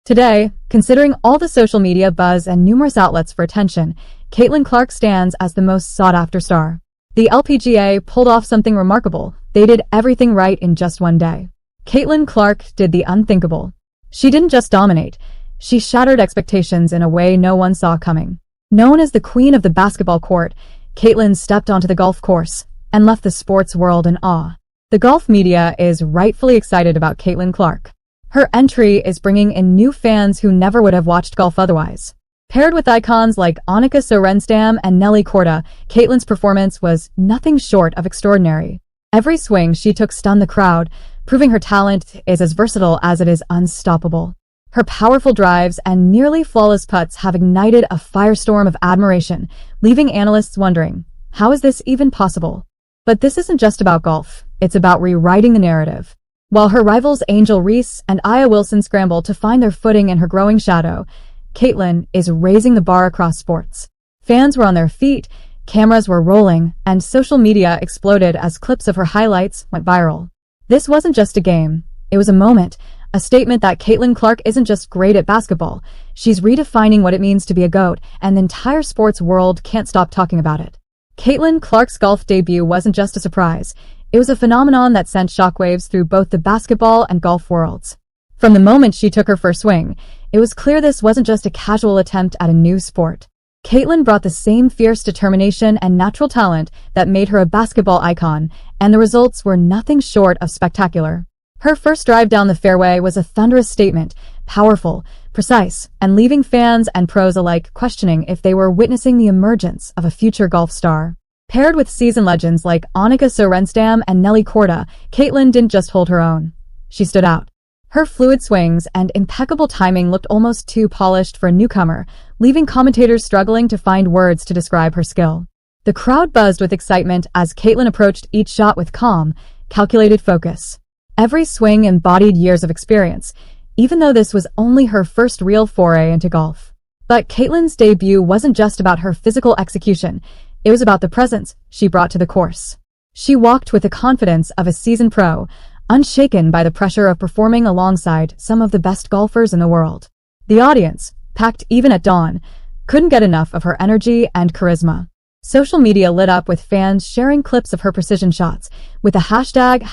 Today, considering all the social media buzz and numerous outlets for attention, Caitlin Clark stands as the most sought-after star. The LPGA pulled off something remarkable. They did everything right in just one day. Caitlin Clark did the unthinkable. She didn't just dominate, she shattered expectations in a way no one saw coming. Known as the queen of the basketball court, Caitlin stepped onto the golf course and left the sports world in awe. The golf media is rightfully excited about Caitlin Clark. Her entry is bringing in new fans who never would have watched golf otherwise. Paired with icons like Annika Sorenstam and Nelly Korda, Caitlin's performance was nothing short of extraordinary. Every swing she took stunned the crowd, proving her talent is as versatile as it is unstoppable. Her powerful drives and nearly flawless putts have ignited a firestorm of admiration, leaving analysts wondering, how is this even possible? But this isn't just about golf, it's about rewriting the narrative. While her rivals Angel Reese and Aya Wilson scramble to find their footing in her growing shadow, Caitlin is raising the bar across sports. Fans were on their feet, cameras were rolling, and social media exploded as clips of her highlights went viral. This wasn't just a game, it was a moment, a statement that Caitlin Clark isn't just great at basketball, she's redefining what it means to be a GOAT, and the entire sports world can't stop talking about it. Caitlin Clark's golf debut wasn't just a surprise, it was a phenomenon that sent shockwaves through both the basketball and golf worlds. From the moment she took her first swing, it was clear this wasn't just a casual attempt at a new sport. Caitlin brought the same fierce determination and natural talent that made her a basketball icon, and the results were nothing short of spectacular. Her first drive down the fairway was a thunderous statement, powerful, precise, and leaving fans and pros alike questioning if they were witnessing the emergence of a future golf star. Paired with seasoned legends like Annika Sorenstam and Nelly Korda, Caitlin didn't just hold her own. She stood out. Her fluid swings and impeccable timing looked almost too polished for a newcomer, leaving commentators struggling to find words to describe her skill. The crowd buzzed with excitement as Caitlin approached each shot with calm, calculated focus. Every swing embodied years of experience, even though this was only her first real foray into golf. But Caitlin's debut wasn't just about her physical execution, it was about the presence she brought to the course. She walked with the confidence of a seasoned pro, unshaken by the pressure of performing alongside some of the best golfers in the world. The audience, packed even at dawn, couldn't get enough of her energy and charisma. Social media lit up with fans sharing clips of her precision shots, with the hashtag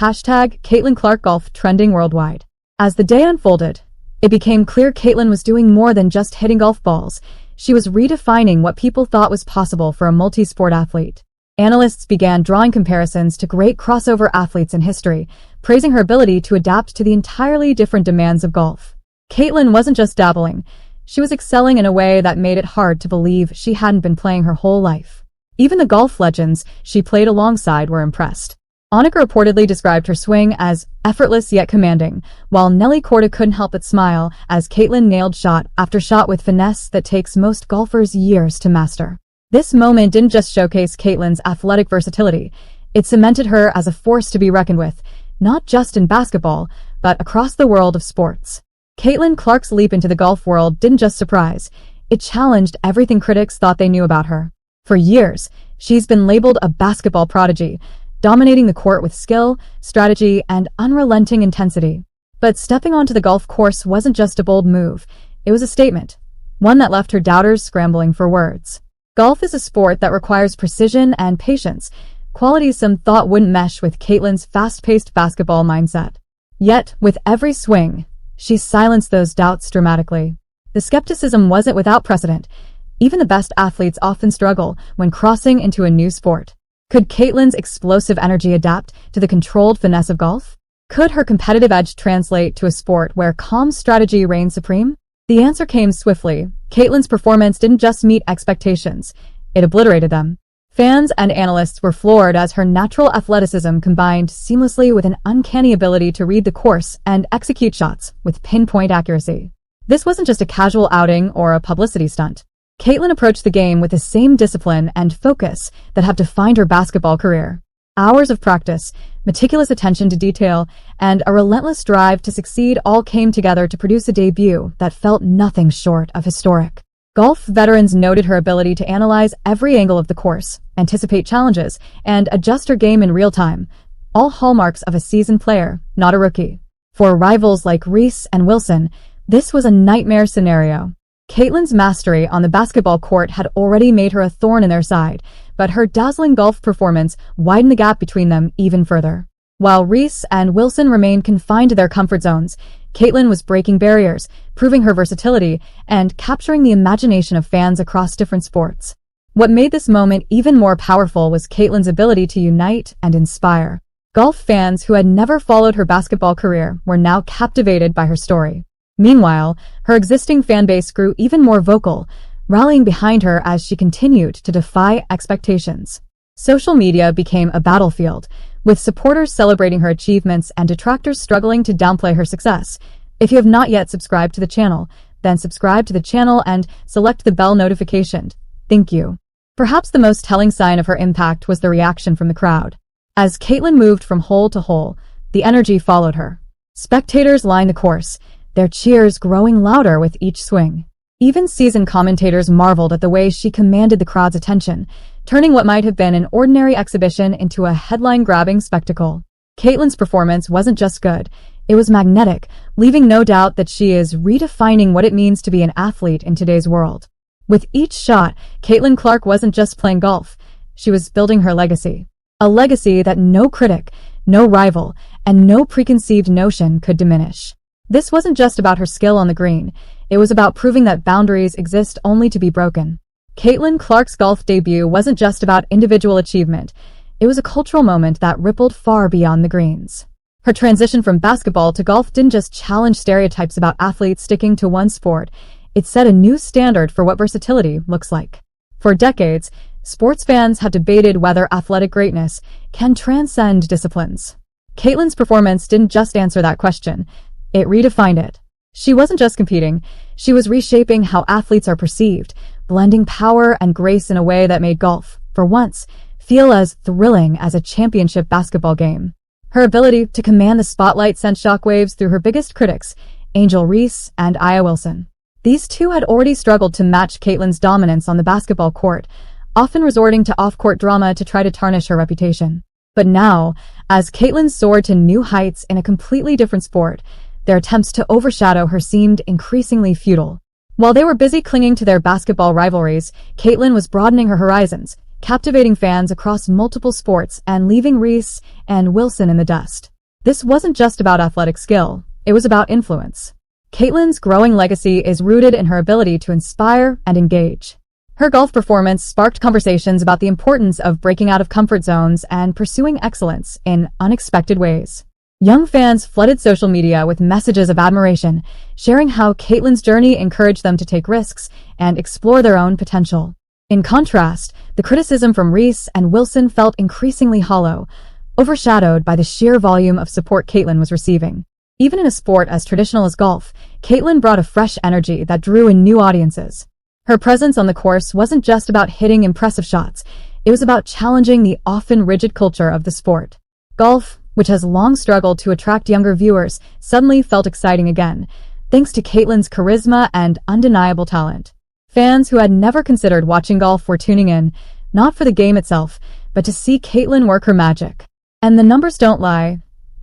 Caitlin Clark Golf trending worldwide. As the day unfolded, it became clear Caitlin was doing more than just hitting golf balls. She was redefining what people thought was possible for a multi-sport athlete. Analysts began drawing comparisons to great crossover athletes in history, praising her ability to adapt to the entirely different demands of golf. Caitlin wasn't just dabbling, she was excelling in a way that made it hard to believe she hadn't been playing her whole life. Even the golf legends she played alongside were impressed. Annika reportedly described her swing as effortless yet commanding, while Nelly Korda couldn't help but smile as Caitlin nailed shot after shot with finesse that takes most golfers years to master. This moment didn't just showcase Caitlin's athletic versatility, it cemented her as a force to be reckoned with, not just in basketball, but across the world of sports. Caitlin Clark's leap into the golf world didn't just surprise, it challenged everything critics thought they knew about her. For years, she's been labeled a basketball prodigy, dominating the court with skill, strategy, and unrelenting intensity. But stepping onto the golf course wasn't just a bold move, it was a statement, one that left her doubters scrambling for words. Golf is a sport that requires precision and patience, qualities some thought wouldn't mesh with Caitlin's fast-paced basketball mindset. Yet, with every swing, she silenced those doubts dramatically. The skepticism wasn't without precedent. Even the best athletes often struggle when crossing into a new sport. Could Caitlin's explosive energy adapt to the controlled finesse of golf? Could her competitive edge translate to a sport where calm strategy reigns supreme? The answer came swiftly. Caitlin's performance didn't just meet expectations, it obliterated them. Fans and analysts were floored as her natural athleticism combined seamlessly with an uncanny ability to read the course and execute shots with pinpoint accuracy. This wasn't just a casual outing or a publicity stunt. Caitlin approached the game with the same discipline and focus that have defined her basketball career. Hours of practice, meticulous attention to detail, and a relentless drive to succeed all came together to produce a debut that felt nothing short of historic. Golf veterans noted her ability to analyze every angle of the course, anticipate challenges, and adjust her game in real time, all hallmarks of a seasoned player, not a rookie. For rivals like Reese and Wilson, This was a nightmare scenario. Caitlin's mastery on the basketball court had already made her a thorn in their side, but her dazzling golf performance widened the gap between them even further. While Reese and Wilson remained confined to their comfort zones, Caitlin was breaking barriers, proving her versatility, and capturing the imagination of fans across different sports. What made this moment even more powerful was Caitlin's ability to unite and inspire. Golf fans who had never followed her basketball career were now captivated by her story. Meanwhile, her existing fanbase grew even more vocal, rallying behind her as she continued to defy expectations. Social media became a battlefield, with supporters celebrating her achievements and detractors struggling to downplay her success. If you have not yet subscribed to the channel, then subscribe to the channel and select the bell notification. Thank you. Perhaps the most telling sign of her impact was the reaction from the crowd. As Caitlin moved from hole to hole, the energy followed her. Spectators lined the course, their cheers growing louder with each swing. Even seasoned commentators marveled at the way she commanded the crowd's attention, turning what might have been an ordinary exhibition into a headline-grabbing spectacle. Caitlin's performance wasn't just good, it was magnetic, leaving no doubt that she is redefining what it means to be an athlete in today's world. With each shot, Caitlin Clark wasn't just playing golf, she was building her legacy. A legacy that no critic, no rival, and no preconceived notion could diminish. This wasn't just about her skill on the green, it was about proving that boundaries exist only to be broken. Caitlin Clark's golf debut wasn't just about individual achievement, it was a cultural moment that rippled far beyond the greens. Her transition from basketball to golf didn't just challenge stereotypes about athletes sticking to one sport, it set a new standard for what versatility looks like. For decades, sports fans have debated whether athletic greatness can transcend disciplines. Caitlin's performance didn't just answer that question, it redefined it. She wasn't just competing, she was reshaping how athletes are perceived, blending power and grace in a way that made golf, for once, feel as thrilling as a championship basketball game. Her ability to command the spotlight sent shockwaves through her biggest critics, Angel Reese and Aya Wilson. These two had already struggled to match Caitlin's dominance on the basketball court, often resorting to off-court drama to try to tarnish her reputation. But now, as Caitlin soared to new heights in a completely different sport, their attempts to overshadow her seemed increasingly futile. While they were busy clinging to their basketball rivalries, Caitlin was broadening her horizons, captivating fans across multiple sports and leaving Reese and Wilson in the dust. This wasn't just about athletic skill, it was about influence. Caitlin's growing legacy is rooted in her ability to inspire and engage. Her golf performance sparked conversations about the importance of breaking out of comfort zones and pursuing excellence in unexpected ways. Young fans flooded social media with messages of admiration, sharing how Caitlin's journey encouraged them to take risks and explore their own potential. In contrast, the criticism from Reese and Wilson felt increasingly hollow, overshadowed by the sheer volume of support Caitlin was receiving. Even in a sport as traditional as golf, Caitlin brought a fresh energy that drew in new audiences. Her presence on the course wasn't just about hitting impressive shots, it was about challenging the often rigid culture of the sport. Golf, which has long struggled to attract younger viewers, suddenly felt exciting again, thanks to Caitlin's charisma and undeniable talent. Fans who had never considered watching golf were tuning in, not for the game itself, but to see Caitlin work her magic. And the numbers don't lie.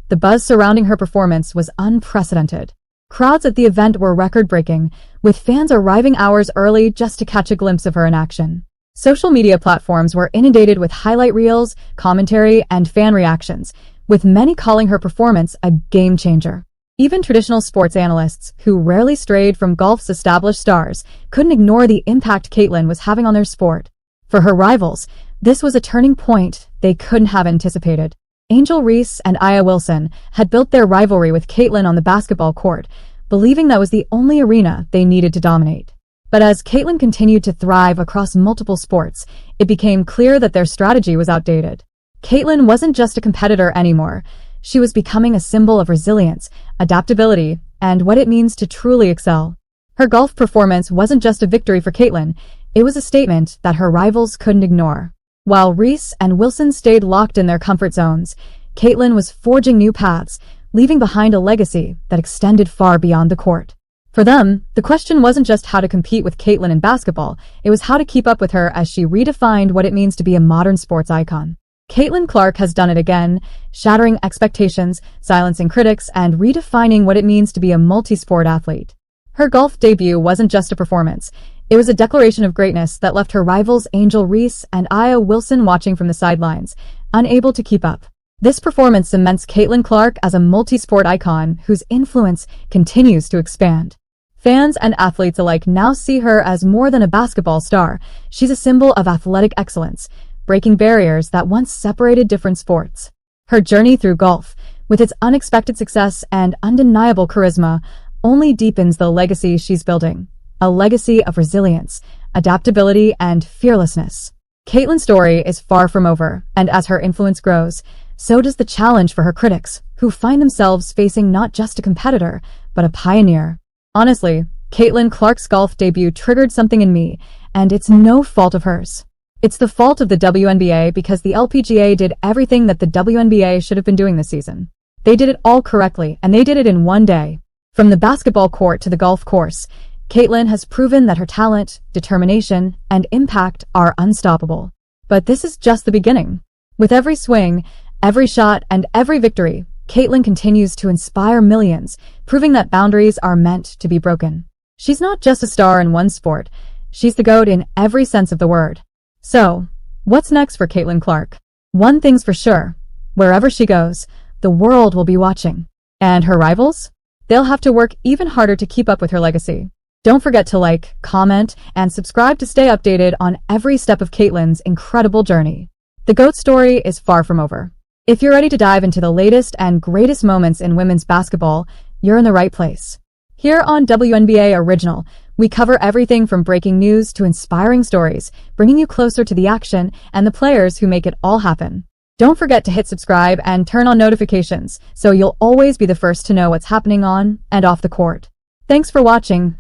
The buzz surrounding her performance was unprecedented. Crowds at the event were record-breaking, with fans arriving hours early just to catch a glimpse of her in action. Social media platforms were inundated with highlight reels, commentary, and fan reactions, with many calling her performance a game-changer. Even traditional sports analysts, who rarely strayed from golf's established stars, couldn't ignore the impact Caitlin was having on their sport. For her rivals, this was a turning point they couldn't have anticipated. Angel Reese and Aya Wilson had built their rivalry with Caitlin on the basketball court, believing that was the only arena they needed to dominate. But as Caitlin continued to thrive across multiple sports, it became clear that their strategy was outdated. Caitlin wasn't just a competitor anymore. She was becoming a symbol of resilience, adaptability, and what it means to truly excel. Her golf performance wasn't just a victory for Caitlin, it was a statement that her rivals couldn't ignore. While Reese and Wilson stayed locked in their comfort zones, Caitlin was forging new paths, leaving behind a legacy that extended far beyond the court. For them, the question wasn't just how to compete with Caitlin in basketball, it was how to keep up with her as she redefined what it means to be a modern sports icon. Caitlin Clark has done it again, shattering expectations, silencing critics, and redefining what it means to be a multi-sport athlete. Her golf debut wasn't just a performance. It was a declaration of greatness that left her rivals Angel Reese and Aya Wilson watching from the sidelines, unable to keep up. This performance cements Caitlin Clark as a multi-sport icon whose influence continues to expand. Fans and athletes alike now see her as more than a basketball star. She's a symbol of athletic excellence, breaking barriers that once separated different sports. Her journey through golf, with its unexpected success and undeniable charisma, only deepens the legacy she's building. A legacy of resilience, adaptability, and fearlessness. Caitlin's story is far from over, and as her influence grows, so does the challenge for her critics, who find themselves facing not just a competitor, but a pioneer. Honestly, Caitlin Clark's golf debut triggered something in me, and it's no fault of hers. It's the fault of the WNBA because the LPGA did everything that the WNBA should have been doing this season. They did it all correctly, and they did it in one day. From the basketball court to the golf course, Caitlin has proven that her talent, determination, and impact are unstoppable. But this is just the beginning. With every swing, every shot, and every victory, Caitlin continues to inspire millions, proving that boundaries are meant to be broken. She's not just a star in one sport. She's the GOAT in every sense of the word. So, what's next for Caitlin Clark? One thing's for sure. Wherever she goes, the world will be watching. And her rivals? They'll have to work even harder to keep up with her legacy. Don't forget to like, comment, and subscribe to stay updated on every step of Caitlin's incredible journey. The GOAT story is far from over. If you're ready to dive into the latest and greatest moments in women's basketball, you're in the right place. Here on WNBA Original, we cover everything from breaking news to inspiring stories, bringing you closer to the action and the players who make it all happen. Don't forget to hit subscribe and turn on notifications so you'll always be the first to know what's happening on and off the court. Thanks for watching.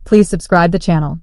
Please subscribe the channel.